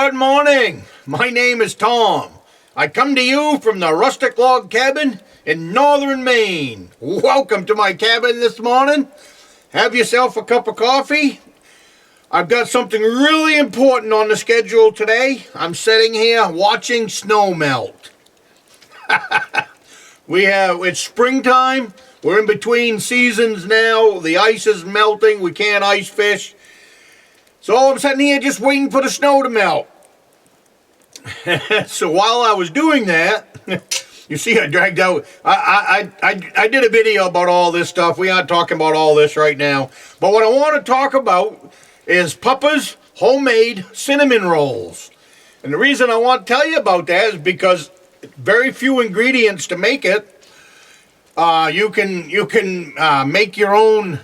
Good morning. My name is Tom. I come to you from the Rustic log cabin in Northern Maine. Welcome to my cabin this morning. Have yourself a cup of coffee. I've got something really important on the schedule today. I'm sitting here watching snow melt. It's springtime. We're in between seasons now. The ice is melting. We can't ice fish. So I'm sitting here just waiting for the snow to melt. So while I was doing that, you see I dragged out, I did a video about all this stuff. We aren't talking about all this right now. But what I want to talk about is Papa's homemade cinnamon rolls. And the reason I want to tell you about that is because very few ingredients to make it. You can make your own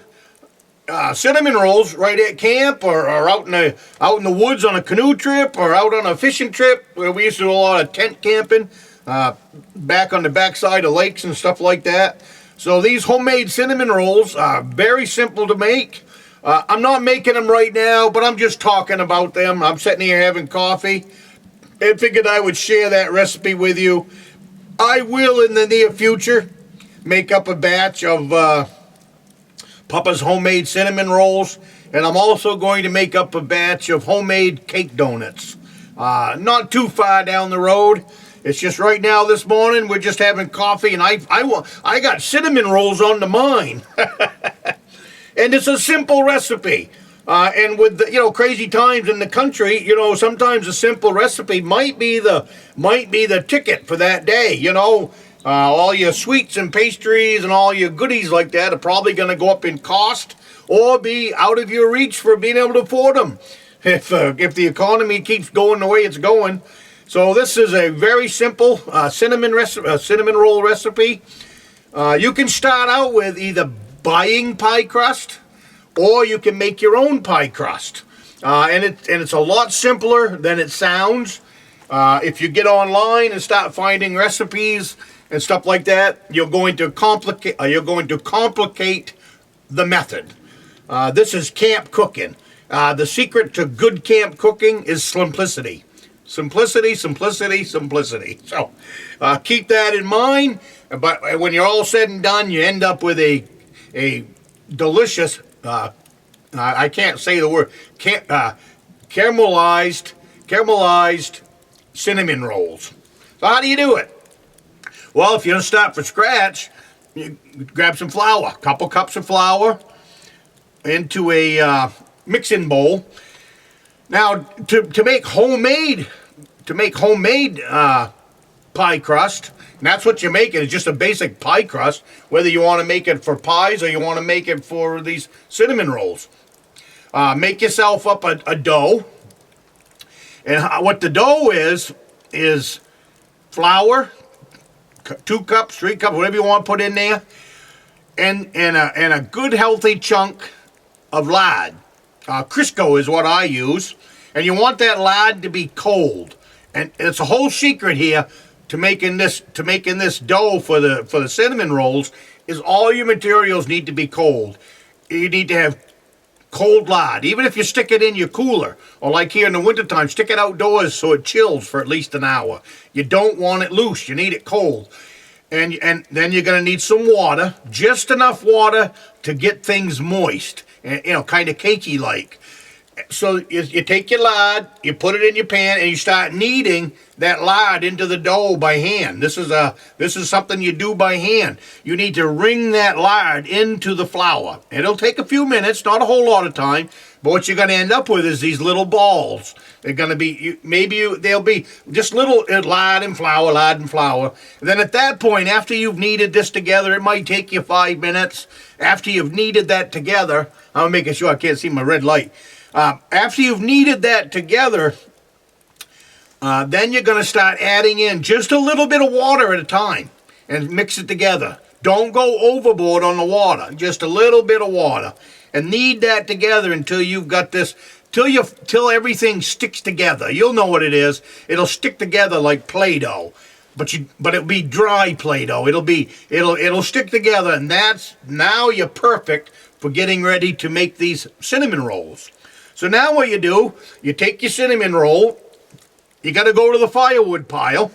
cinnamon rolls right at camp or out in the woods on a canoe trip or out on a fishing trip where we used to do a lot of tent camping back on the backside of lakes and stuff like that. So these homemade cinnamon rolls are very simple to make. I'm not making them right now, but I'm just talking about them. I'm sitting here having coffee and figured I would share that recipe with you. I will in the near future make up a batch of Papa's homemade cinnamon rolls, and I'm also going to make up a batch of homemade cake donuts. Not too far down the road. It's just right now this morning we're just having coffee, and I got cinnamon rolls on the mind. And it's a simple recipe. And with the crazy times in the country, sometimes a simple recipe might be the ticket for that day. All your sweets and pastries and all your goodies like that are probably going to go up in cost or be out of your reach for being able to afford them if the economy keeps going the way it's going. So this is a very simple cinnamon roll recipe. You can start out with either buying pie crust or you can make your own pie crust. And it's a lot simpler than it sounds. If you get online and start finding recipes and stuff like that, you're going to complicate the method. This is camp cooking. The secret to good camp cooking is simplicity. Simplicity, simplicity, simplicity. So keep that in mind. But when you're all said and done, you end up with a delicious, I can't say the word, caramelized cinnamon rolls. So how do you do it? Well, if you're going to start from scratch, you grab some flour, a couple cups of flour into a mixing bowl. Now, to make homemade pie crust, and that's what you're making, is just a basic pie crust, whether you want to make it for pies or you want to make it for these cinnamon rolls. Make yourself up a dough. And what the dough is flour, 2 cups, 3 cups, whatever you want to put in there, and a good healthy chunk of lard. Crisco is what I use, and you want that lard to be cold. And it's a whole secret here to making this dough for the cinnamon rolls is all your materials need to be cold. You need to have cold lard, even if you stick it in your cooler, or like here in the wintertime, stick it outdoors so it chills for at least an hour. You don't want it loose, you need it cold. And then you're going to need some water, just enough water to get things moist, and kind of cakey like. So you take your lard, you put it in your pan, and you start kneading that lard into the dough by hand. This is something you do by hand. You need to wring that lard into the flour. It'll take a few minutes, not a whole lot of time, but what you're going to end up with is these little balls. They're going to be, they'll be just little lard and flour. And then at that point, after you've kneaded this together, it might take you 5 minutes. After you've kneaded that together, I'm making sure I can't see my red light. After you've kneaded that together, then you're going to start adding in just a little bit of water at a time and mix it together. Don't go overboard on the water, just a little bit of water. And knead that together until you've got this, till everything sticks together. You'll know what it is. It'll stick together like Play-Doh, but it'll be dry Play-Doh. It'll stick together, and now you're perfect for getting ready to make these cinnamon rolls. So now what you do, you take your cinnamon roll, you got to go to the firewood pile.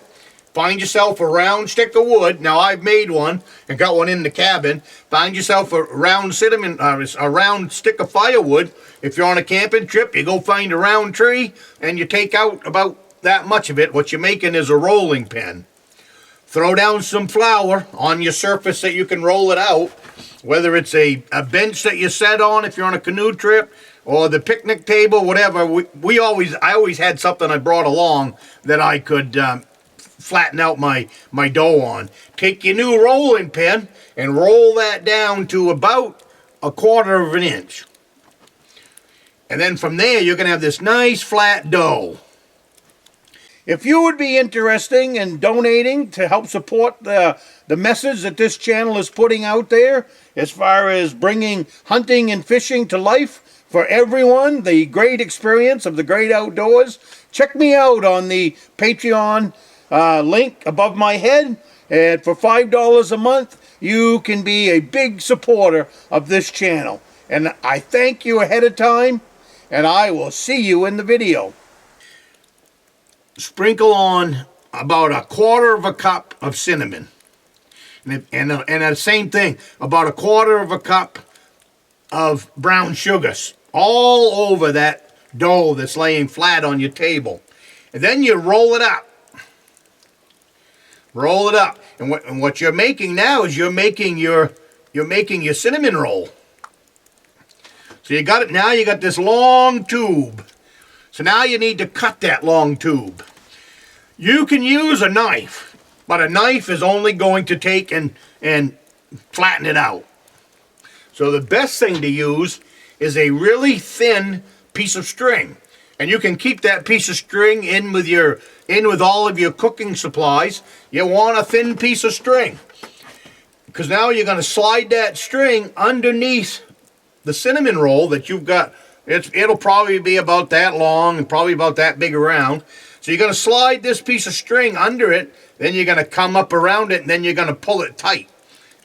Find yourself a round stick of wood. Now, I've made one and got one in the cabin. Find yourself a round a round stick of firewood. If you're on a camping trip, you go find a round tree and you take out about that much of it. What you're making is a rolling pin. Throw down some flour on your surface that you can roll it out, whether it's a bench that you set on if you're on a canoe trip, or the picnic table, whatever. I always had something I brought along that I could flatten out my dough on. Take your new rolling pin and roll that down to about 1/4 of an inch. And then from there, you're going to have this nice flat dough. If you would be interested in donating to help support the message that this channel is putting out there, as far as bringing hunting and fishing to life for everyone, the great experience of the great outdoors, check me out on the Patreon link above my head. And for $5 a month, you can be a big supporter of this channel. And I thank you ahead of time, and I will see you in the video. Sprinkle on about 1/4 of a cup of cinnamon. And the same thing, about 1/4 of a cup of brown sugars all over that dough that's laying flat on your table. And then you roll it up. Roll it up. And what you're making now is you're making your cinnamon roll. So you got it now, you got this long tube. So now you need to cut that long tube. You can use a knife, but a knife is only going to take and flatten it out. So the best thing to use is a really thin piece of string. And you can keep that piece of string in with all of your cooking supplies. You want a thin piece of string, because now you're going to slide that string underneath the cinnamon roll that you've got. It'll probably be about that long and probably about that big around. So you're going to slide this piece of string under it, then you're going to come up around it, and then you're going to pull it tight.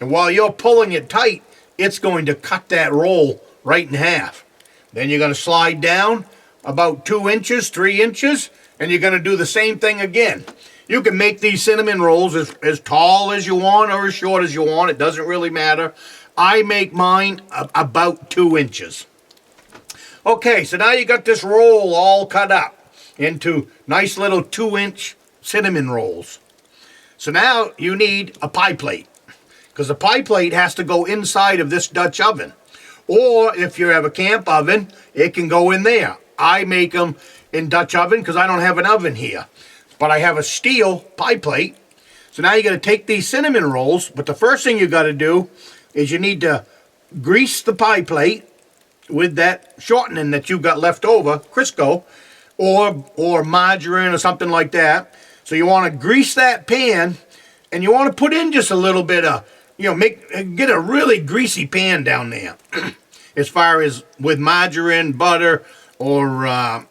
And while you're pulling it tight, it's going to cut that roll right in half. Then you're going to slide down about 2 inches, 3 inches, and you're going to do the same thing again. You can make these cinnamon rolls as tall as you want or as short as you want. It doesn't really matter. I make mine about 2 inches. Okay, so now you got this roll all cut up into nice little 2-inch cinnamon rolls. So now you need a pie plate, because the pie plate has to go inside of this Dutch oven. Or if you have a camp oven, it can go in there. I make them in Dutch oven because I don't have an oven here. But I have a steel pie plate. So now you got to take these cinnamon rolls, but the first thing you got to do is you need to grease the pie plate with that shortening that you've got left over, Crisco, or margarine or something like that. So you want to grease that pan, and you want to put in just a little bit of, get a really greasy pan down there. As far as with margarine, butter, or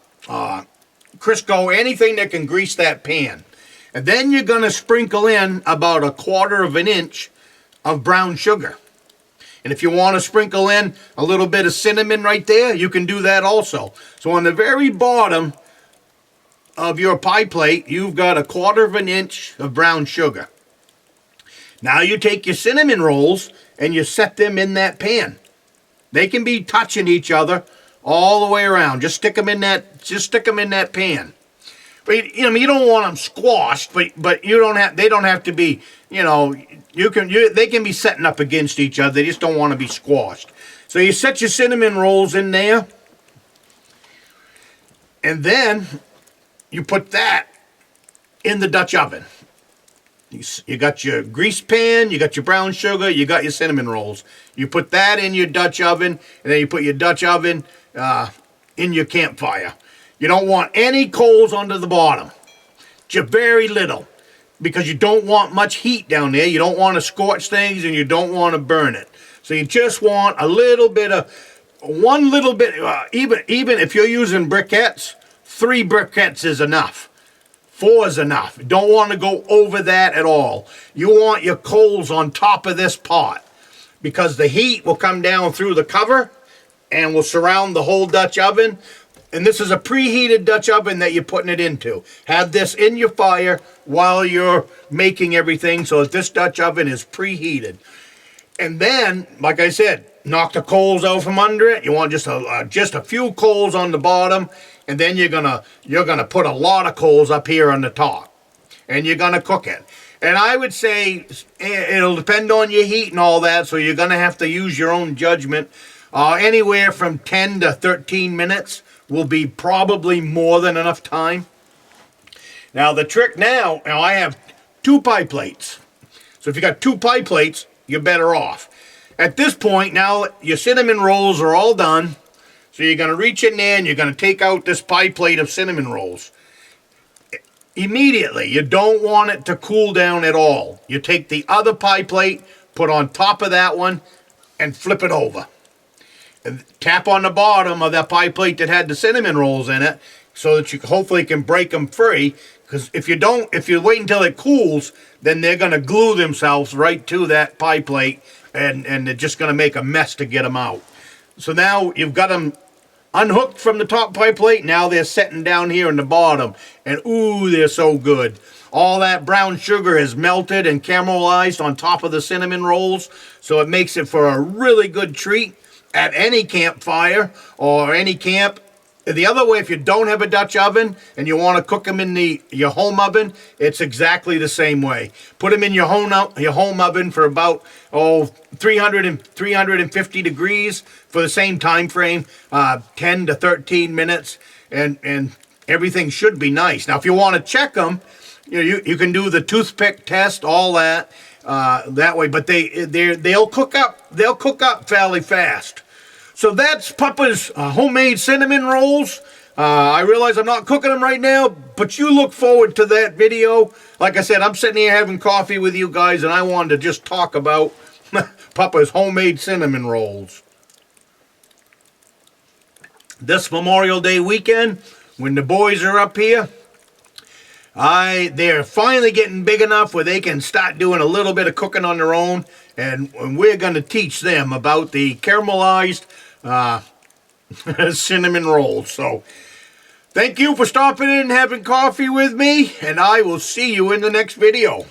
Crisco, anything that can grease that pan. And then you're going to sprinkle in about 1/4 of an inch of brown sugar. And if you want to sprinkle in a little bit of cinnamon right there, you can do that also. So on the very bottom of your pie plate, you've got 1/4 of an inch of brown sugar. Now you take your cinnamon rolls and you set them in that pan. They can be touching each other all the way around. Just stick them in that pan. But you don't want them squashed, but they don't have to be, they can be setting up against each other. They just don't want to be squashed. So you set your cinnamon rolls in there, and then you put that in the Dutch oven. You got your grease pan, you got your brown sugar, you got your cinnamon rolls. You put that in your Dutch oven, and then you put your Dutch oven in your campfire. You don't want any coals under the bottom, just very little, because you don't want much heat down there. You don't want to scorch things, and you don't want to burn it. So you just want a little bit of, even if you're using briquettes, 3 briquettes is enough. 4 is enough. You don't want to go over that at all. You want your coals on top of this pot, because the heat will come down through the cover and will surround the whole Dutch oven. And this is a preheated Dutch oven that you're putting it into. Have this in your fire while you're making everything, so that this Dutch oven is preheated. And then, like I said, knock the coals out from under it. You want just a few coals on the bottom, and then you're gonna put a lot of coals up here on the top, and you're gonna cook it. And I would say it'll depend on your heat and all that, so you're gonna have to use your own judgment. Anywhere from 10 to 13 minutes will be probably more than enough time. Now the trick now I have 2 pie plates. So if you got 2 pie plates, you're better off. At this point, now your cinnamon rolls are all done. So you're going to reach in there and you're going to take out this pie plate of cinnamon rolls. Immediately, you don't want it to cool down at all. You take the other pie plate, put on top of that one, and flip it over. And tap on the bottom of that pie plate that had the cinnamon rolls in it, so that you hopefully can break them free. Because if you wait until it cools, then they're going to glue themselves right to that pie plate, and they're just going to make a mess to get them out. So now you've got them unhooked from the top pie plate. Now they're setting down here in the bottom, and ooh, they're so good. All that brown sugar has melted and caramelized on top of the cinnamon rolls, so it makes it for a really good treat at any campfire or any camp. The other way, if you don't have a Dutch oven and you want to cook them in your home oven, it's exactly the same way. Put them in your home oven for about 350 degrees for the same time frame, 10 to 13 minutes, and everything should be nice. Now, if you want to check them, you can do the toothpick test, all that that way. But they'll cook up fairly fast. So that's Papa's homemade cinnamon rolls. I realize I'm not cooking them right now, but you look forward to that video. Like I said, I'm sitting here having coffee with you guys, and I wanted to just talk about Papa's homemade cinnamon rolls. This Memorial Day weekend, when the boys are up here, they're finally getting big enough where they can start doing a little bit of cooking on their own, and we're going to teach them about the caramelized cinnamon rolls. So thank you for stopping in and having coffee with me, and I will see you in the next video.